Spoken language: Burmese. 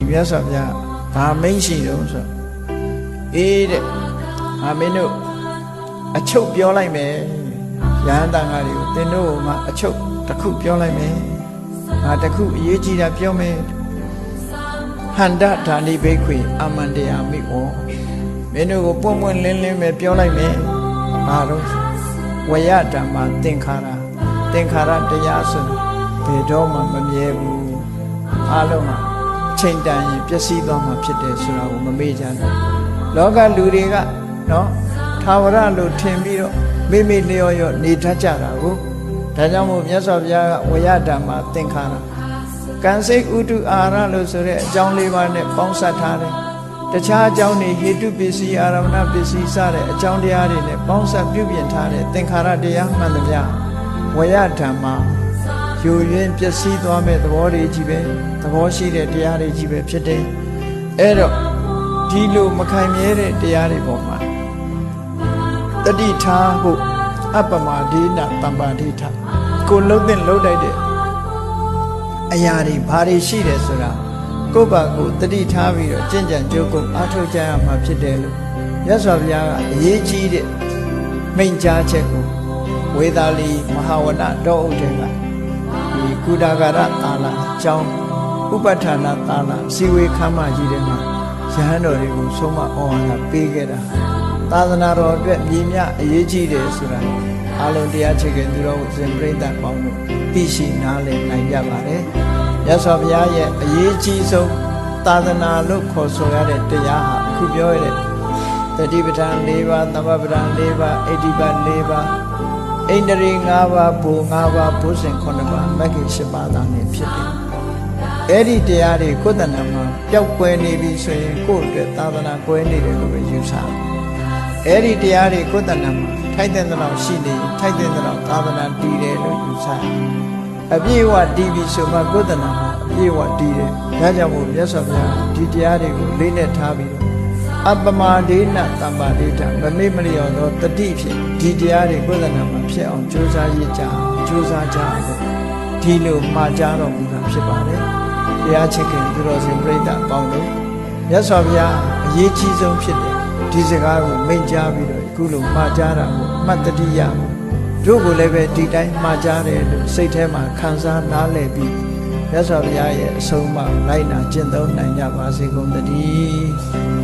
မြတ်စွာဘုရားဘာမိန့်ရှိတော့ဆိုအေးတဲ့မင်းတို့အချုပ်ပြောလိုက်မယ်ယဟန်တန်ဃာတွေကိုသင်တို့မှအချုပ်တစ်ခုပြောလိုက်မယ်တစ်ခုအရေးကြီးတာပြောမယ်ဟန္တဓာနိဘိက္ခွေအာမန္တယာမိဩမင်းတို့ကိုပွင့်ပွင့်လင်းလင်းပဲပြောလိုက်မယ်ဘာလို့ဝယဓမ္မသင်္ခါရတရားဆိုဘယ်တော့မှမမြဲဘူးအားလုံးမှာချိန်တန်ရင်ပျက်စီးသွားမှာဖြစ်တယ်ဆိုတာကိုမမေ့ကြနဲ့လောကလူတွေကနော်သာဝရလို့ထင်ပြီးတော့မိမိလျော်ရော့နေတတ်ကြတာကိုဒါကြောင့်မို့မြတ်စွာဘုရားကဝယဓမ္မသင်္ခါရကံစိတ်ဥတုအာရလို့ဆိုတဲ့အကြောင်း၄ပါးနဲ့ပေါင်းစပ်ထားတယ်တခြားအကြောင်းတွေဟေတုပစ္စည်းအာရမဏပစ္စည်းစတဲ့အကြောင်းတရားတွေနဲ့ပေါင်းစပ်ပြုပြင်ထားတဲ့သင်္ခါရတရားမှန်သမျှဝယဓမ္မယူရင်းပျက်စီးသွားမဲ့သဘောတွေကြီးပဲသဘောရှိတဲ့တရားတွေကြီးပဲဖြစ်တယ်အဲ့တော့ဒီလိုမခိုင်မြဲတဲ့တရားတွေပေါ်မှာတတိထားဖို့အပ္ပမဒိနတမ္ပါဒိဋ္ဌကိုလုံးတဲ့လုံးတိုက်တဲ့အရာတွေဘာတွေရှိတယ်ဆိုတာကိုယ့်ဘာကိုတတိထားပြီးတော့ကြင်ကြံကြိုးကုပ်အားထုတ်ကြရမှာဖြစ်တယ်လို့မြတ်စွာဘုရားကအရေးကြီးတဲ့မိန့်ကြားချက်ကိုဝေသာလီမဟာဝနတောဥဒ္ဒေကဒီကုဒါဂရသာလအကြောင်းဥပဋ္ဌာဏသာလစီဝေခမ်းမကြီးတဲ့မှာယဟန်တော်တွေကိုဆုံးမဩဝါဒပေးခဲ့တာသာသနာတော်အတွက်မြည်မြအရေးကြီးတယ်ဆိုတာအားလုံးတရားချက်ကသူတော်ရှင်ပြိဿပေါင်းတို့သိရှိနားလည်နိုင်ကြပါတယ်မြတ်စွာဘုရားရဲ့အရေးကြီးဆုံးသာသနာလို့ခေါ်ဆိုရတဲ့တရားဟာအခုပြောရတဲ့တတိပဋ္ဌာန်၄ပါးသမ္ပပဋ္ဌာန်၄ပါးအဋ္ဌိပတ်၄ပါးဣန္ဒြေ၅ပါးဘူ၅ပါးဘုဇင်9ပါးမဂ္ဂင်10ပါးသာနဲ့ဖြစ်တယ်အဲ့ဒီတရားတွေကိုယ်တဏ္ဍာမှာပျောက်ကွယ်နေပြီဆိုရင်ကိုယ့်အတွက်သာသနာကွယ်နေတယ်လို့ပဲယူဆတယ်အဲ့ဒီတရားတွေကိုယ်တဏ္ဍာမှာထိုက်တဲ့လောက်ရှိနေထိုက်တဲ့လောက်သာသနာတည်တယ်လို့ယူဆတယ်အပြည့်အဝတည်ပြီဆိုမှကိုယ်တဏ္ဍာမှာအပြည့်အဝတည်တယ်ဒါကြောင့်မို့မြတ်စွာဘုရားဒီတရားတွေကိုလေးနဲ့ထားပြီးတော့အပ္ပမဒိနတမ္ပါဒိဋ္ဌမမေ့မလျော်သောတတိဖြင့်ဒီတရားတွေကိုယ်တဏ္ဍာမှာဖြစ်အောင်ကြိုးစားရကြကြိုးစားကြလို့ဒီလိုမှာကြားတော်မူတာဖြစ်ပါတယ်တရားချစ်ခင်သူတော်စင်ပြိဿပေါင်းလို့မြတ်စွာဘုရားအရေးကြီးဆုံးဖြစ်တယ်ဒီစကားကိုမိန့်ကြားပြီးတော့အခုလိုမှာကြားတာကိုအမှတ်တတိယတို့ကိုလည်းပဲဒီတိုင်းမှာကြားတယ်လို့စိတ်ထဲမှာခံစားနားလည်ပြီးမြတ်စွာဘုရားရဲ့အဆုံးအမလိုက်နာကျင့်သုံးနိုင်ကြပါစေကုန်သတည်း